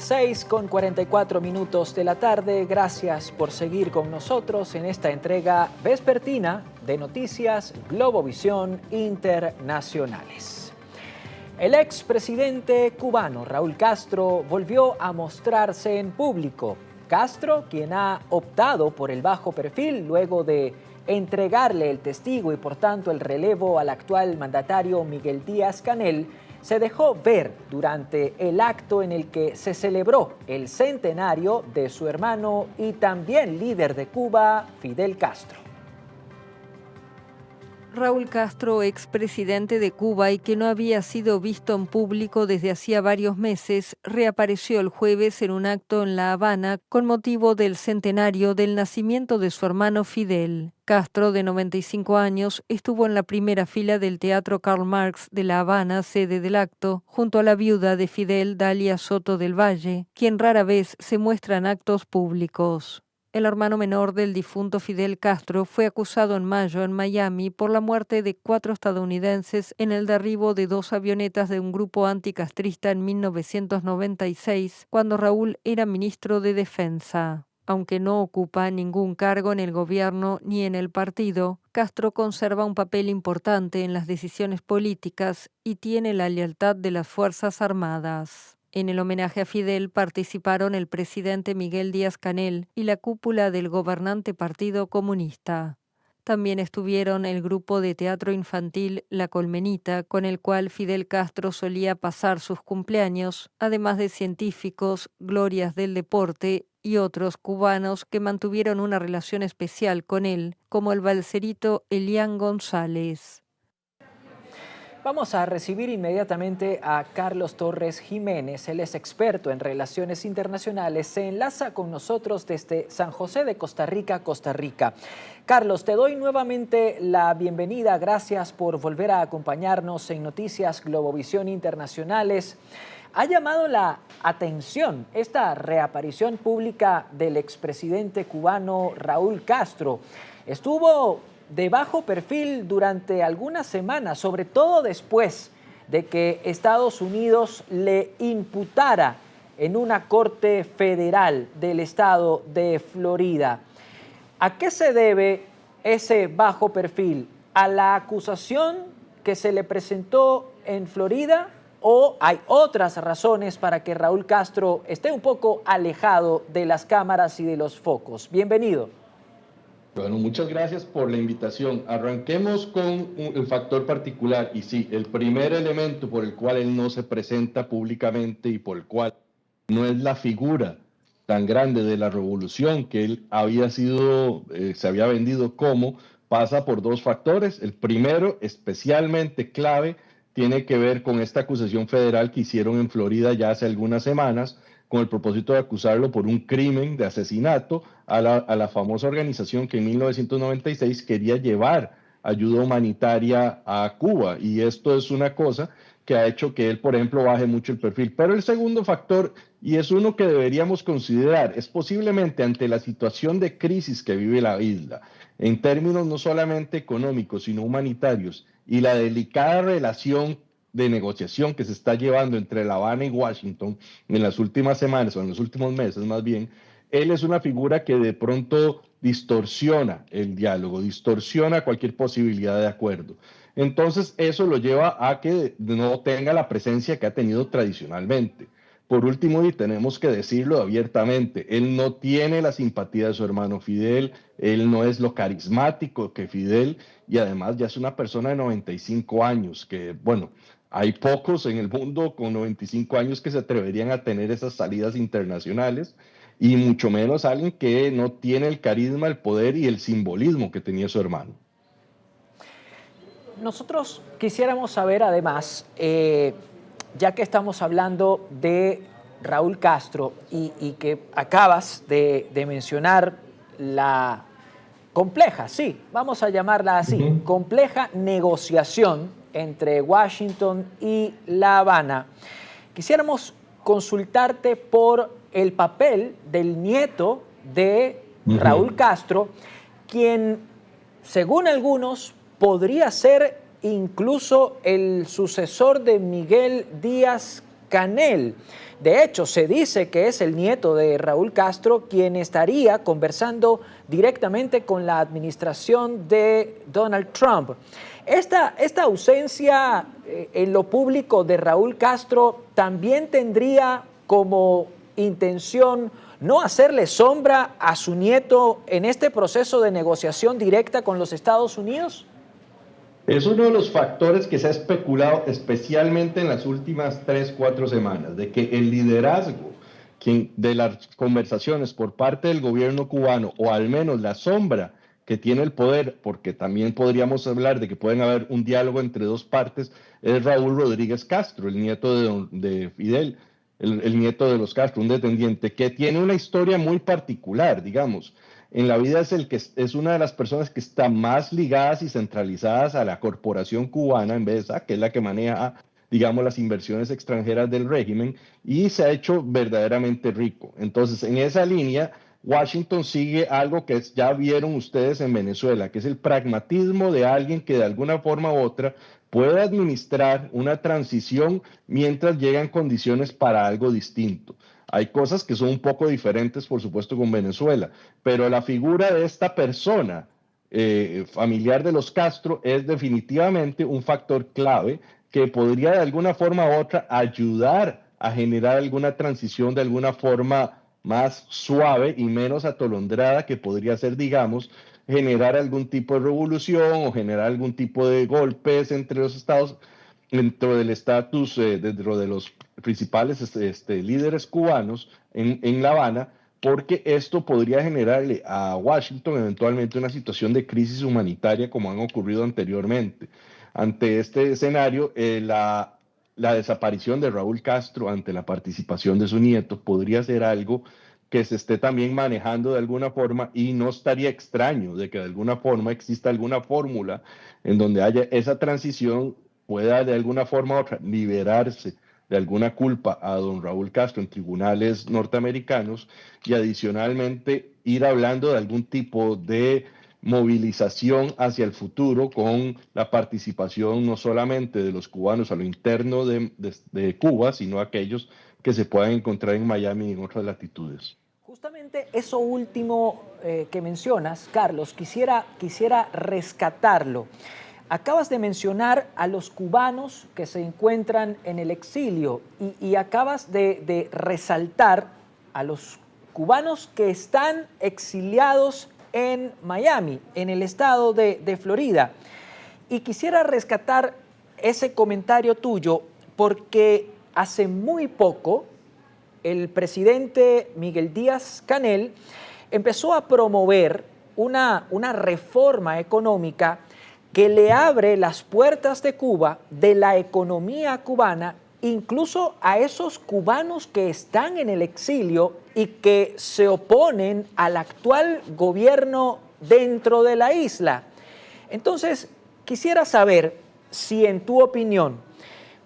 6:44 de la tarde. Gracias por seguir con nosotros en esta entrega vespertina de Noticias Globovisión Internacionales. El expresidente cubano Raúl Castro volvió a mostrarse en público. Castro, quien ha optado por el bajo perfil luego de entregarle el testigo y por tanto el relevo al actual mandatario Miguel Díaz-Canel, se dejó ver durante el acto en el que se celebró el centenario de su hermano y también líder de Cuba, Fidel Castro. Raúl Castro, expresidente de Cuba y que no había sido visto en público desde hacía varios meses, reapareció el jueves en un acto en La Habana con motivo del centenario del nacimiento de su hermano Fidel. Castro, de 95 años, estuvo en la primera fila del Teatro Karl Marx de La Habana, sede del acto, junto a la viuda de Fidel, Dalia Soto del Valle, quien rara vez se muestra en actos públicos. El hermano menor del difunto Fidel Castro fue acusado en mayo en Miami por la muerte de 4 estadounidenses en el derribo de 2 avionetas de un grupo anticastrista en 1996, cuando Raúl era ministro de Defensa. Aunque no ocupa ningún cargo en el gobierno ni en el partido, Castro conserva un papel importante en las decisiones políticas y tiene la lealtad de las Fuerzas Armadas. En el homenaje a Fidel participaron el presidente Miguel Díaz-Canel y la cúpula del gobernante Partido Comunista. También estuvieron el grupo de teatro infantil La Colmenita, con el cual Fidel Castro solía pasar sus cumpleaños, además de científicos, glorias del deporte y otros cubanos que mantuvieron una relación especial con él, como el balserito Elian González. Vamos a recibir inmediatamente a Carlos Torres Jiménez. Él es experto en relaciones internacionales. Se enlaza con nosotros desde San José de Costa Rica, Costa Rica. Carlos, te doy nuevamente la bienvenida. Gracias por volver a acompañarnos en Noticias Globovisión Internacionales. Ha llamado la atención esta reaparición pública del expresidente cubano Raúl Castro. Estuvo de bajo perfil durante algunas semanas, sobre todo después de que Estados Unidos le imputara en una corte federal del estado de Florida. ¿A qué se debe ese bajo perfil? ¿A la acusación que se le presentó en Florida o hay otras razones para que Raúl Castro esté un poco alejado de las cámaras y de los focos? Bienvenido. Bueno, muchas gracias por la invitación. Arranquemos con el factor particular. Y sí, el primer elemento por el cual él no se presenta públicamente y por el cual no es la figura tan grande de la revolución que él había sido, se había vendido como, pasa por 2 factores. El primero, especialmente clave, tiene que ver con esta acusación federal que hicieron en Florida ya hace algunas semanas, con el propósito de acusarlo por un crimen de asesinato a la famosa organización que en 1996 quería llevar ayuda humanitaria a Cuba. Y esto es una cosa que ha hecho que él, por ejemplo, baje mucho el perfil. Pero el segundo factor, y es uno que deberíamos considerar, es posiblemente ante la situación de crisis que vive la isla, en términos no solamente económicos, sino humanitarios, y la delicada relación de negociación que se está llevando entre La Habana y Washington en las últimas semanas, o en los últimos meses más bien, él es una figura que de pronto distorsiona el diálogo, distorsiona cualquier posibilidad de acuerdo. Entonces eso lo lleva a que no tenga la presencia que ha tenido tradicionalmente. Por último, y tenemos que decirlo abiertamente, él no tiene la simpatía de su hermano Fidel, él no es lo carismático que Fidel, y además ya es una persona de 95 años, que bueno, hay pocos en el mundo con 95 años que se atreverían a tener esas salidas internacionales, y mucho menos alguien que no tiene el carisma, el poder y el simbolismo que tenía su hermano. Nosotros quisiéramos saber además, ya que estamos hablando de Raúl Castro y que acabas de mencionar la compleja, sí, vamos a llamarla así, compleja negociación entre Washington y La Habana. Quisiéramos consultarte por el papel del nieto de Raúl Castro, quien, según algunos, podría ser incluso el sucesor de Miguel Díaz Canel. De hecho, se dice que es el nieto de Raúl Castro quien estaría conversando directamente con la administración de Donald Trump. Esta ausencia en lo público de Raúl Castro también tendría como intención no hacerle sombra a su nieto en este proceso de negociación directa con los Estados Unidos. Es uno de los factores que se ha especulado especialmente en las últimas 3-4 semanas, de que el liderazgo de las conversaciones por parte del gobierno cubano, o al menos la sombra que tiene el poder, porque también podríamos hablar de que pueden haber un diálogo entre dos partes, es Raúl Rodríguez Castro, el nieto de Fidel, el nieto de los Castro, un descendiente que tiene una historia muy particular, digamos. En la vida es una de las personas que está más ligadas y centralizadas a la corporación cubana en Besa, que es la que maneja, digamos, las inversiones extranjeras del régimen, y se ha hecho verdaderamente rico. Entonces, en esa línea, Washington sigue algo que ya vieron ustedes en Venezuela, que es el pragmatismo de alguien que de alguna forma u otra puede administrar una transición mientras llegan condiciones para algo distinto. Hay cosas que son un poco diferentes, por supuesto, con Venezuela, pero la figura de esta persona familiar de los Castro es definitivamente un factor clave que podría de alguna forma u otra ayudar a generar alguna transición de alguna forma más suave y menos atolondrada, que podría ser, digamos, generar algún tipo de revolución o generar algún tipo de golpes entre los estados, dentro del estatus, dentro de los principales líderes cubanos en La Habana, porque esto podría generarle a Washington eventualmente una situación de crisis humanitaria como han ocurrido anteriormente. Ante este escenario, la desaparición de Raúl Castro ante la participación de su nieto podría ser algo que se esté también manejando de alguna forma, y no estaría extraño de que de alguna forma exista alguna fórmula en donde haya esa transición, pueda de alguna forma u otra liberarse de alguna culpa a don Raúl Castro en tribunales norteamericanos, y adicionalmente ir hablando de algún tipo de movilización hacia el futuro con la participación no solamente de los cubanos a lo interno de Cuba, sino aquellos que se puedan encontrar en Miami y en otras latitudes. Justamente eso último que mencionas, Carlos, quisiera rescatarlo. Acabas de mencionar a los cubanos que se encuentran en el exilio y acabas de resaltar a los cubanos que están exiliados en Miami, en el estado de Florida. Y quisiera rescatar ese comentario tuyo porque hace muy poco el presidente Miguel Díaz-Canel empezó a promover una reforma económica que le abre las puertas de Cuba, de la economía cubana, incluso a esos cubanos que están en el exilio y que se oponen al actual gobierno dentro de la isla. Entonces, quisiera saber si en tu opinión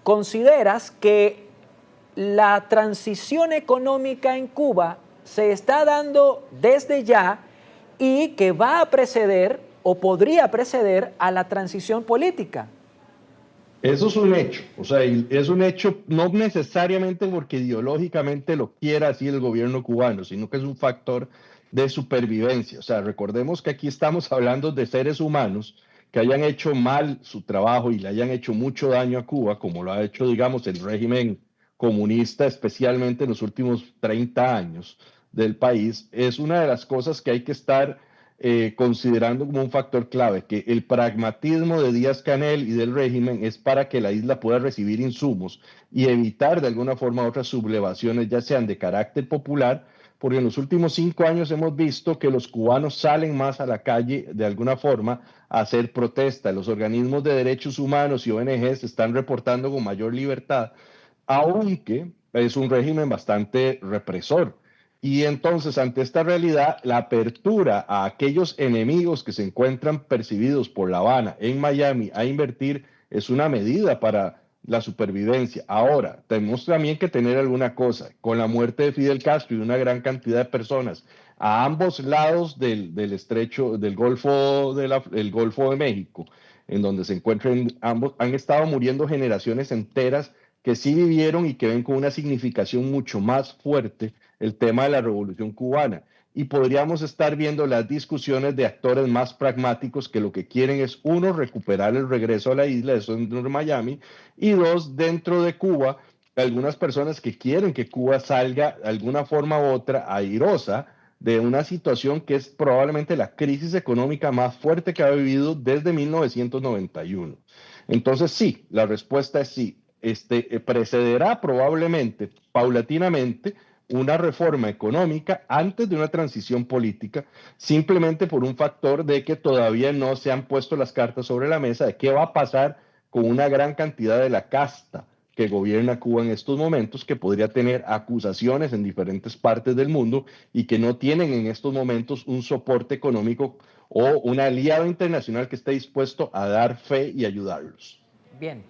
consideras que la transición económica en Cuba se está dando desde ya y que va a preceder o podría preceder a la transición política. Eso es un hecho, o sea, es un hecho no necesariamente porque ideológicamente lo quiera así el gobierno cubano, sino que es un factor de supervivencia. O sea, recordemos que aquí estamos hablando de seres humanos que hayan hecho mal su trabajo y le hayan hecho mucho daño a Cuba, como lo ha hecho, digamos, el régimen comunista, especialmente en los últimos 30 años del país. Es una de las cosas que hay que estar considerando como un factor clave, que el pragmatismo de Díaz-Canel y del régimen es para que la isla pueda recibir insumos y evitar de alguna forma otras sublevaciones, ya sean de carácter popular, porque en los últimos 5 años hemos visto que los cubanos salen más a la calle de alguna forma a hacer protesta. Los organismos de derechos humanos y ONG se están reportando con mayor libertad, aunque es un régimen bastante represor. Y entonces, ante esta realidad, la apertura a aquellos enemigos que se encuentran percibidos por La Habana en Miami a invertir es una medida para la supervivencia. Ahora, tenemos también que tener alguna cosa. Con la muerte de Fidel Castro y una gran cantidad de personas a ambos lados del estrecho, del Golfo el Golfo de México, en donde se encuentran ambos, han estado muriendo generaciones enteras que sí vivieron y que ven con una significación mucho más fuerte el tema de la Revolución Cubana. Y podríamos estar viendo las discusiones de actores más pragmáticos que lo que quieren es, uno, recuperar el regreso a la isla, eso dentro de Miami, y dos, dentro de Cuba, algunas personas que quieren que Cuba salga de alguna forma u otra airosa de una situación que es probablemente la crisis económica más fuerte que ha vivido desde 1991. Entonces sí, la respuesta es sí. Precederá probablemente, paulatinamente, una reforma económica antes de una transición política, simplemente por un factor de que todavía no se han puesto las cartas sobre la mesa de qué va a pasar con una gran cantidad de la casta que gobierna Cuba en estos momentos, que podría tener acusaciones en diferentes partes del mundo y que no tienen en estos momentos un soporte económico o un aliado internacional que esté dispuesto a dar fe y ayudarlos. Bien.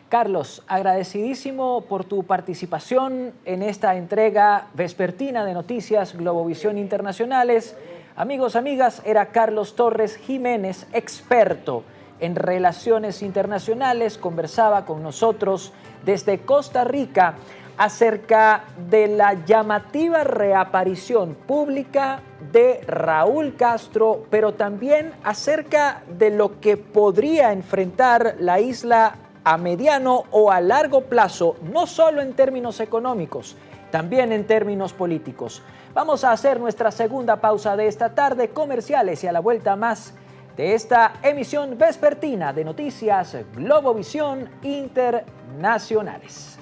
Carlos, agradecidísimo por tu participación en esta entrega vespertina de Noticias Globovisión Internacionales. Amigos, amigas, era Carlos Torres Jiménez, experto en relaciones internacionales, conversaba con nosotros desde Costa Rica acerca de la llamativa reaparición pública de Raúl Castro, pero también acerca de lo que podría enfrentar la isla a mediano o a largo plazo, no solo en términos económicos, también en términos políticos. Vamos a hacer nuestra segunda pausa de esta tarde, comerciales, y a la vuelta más de esta emisión vespertina de Noticias Globovisión Internacionales.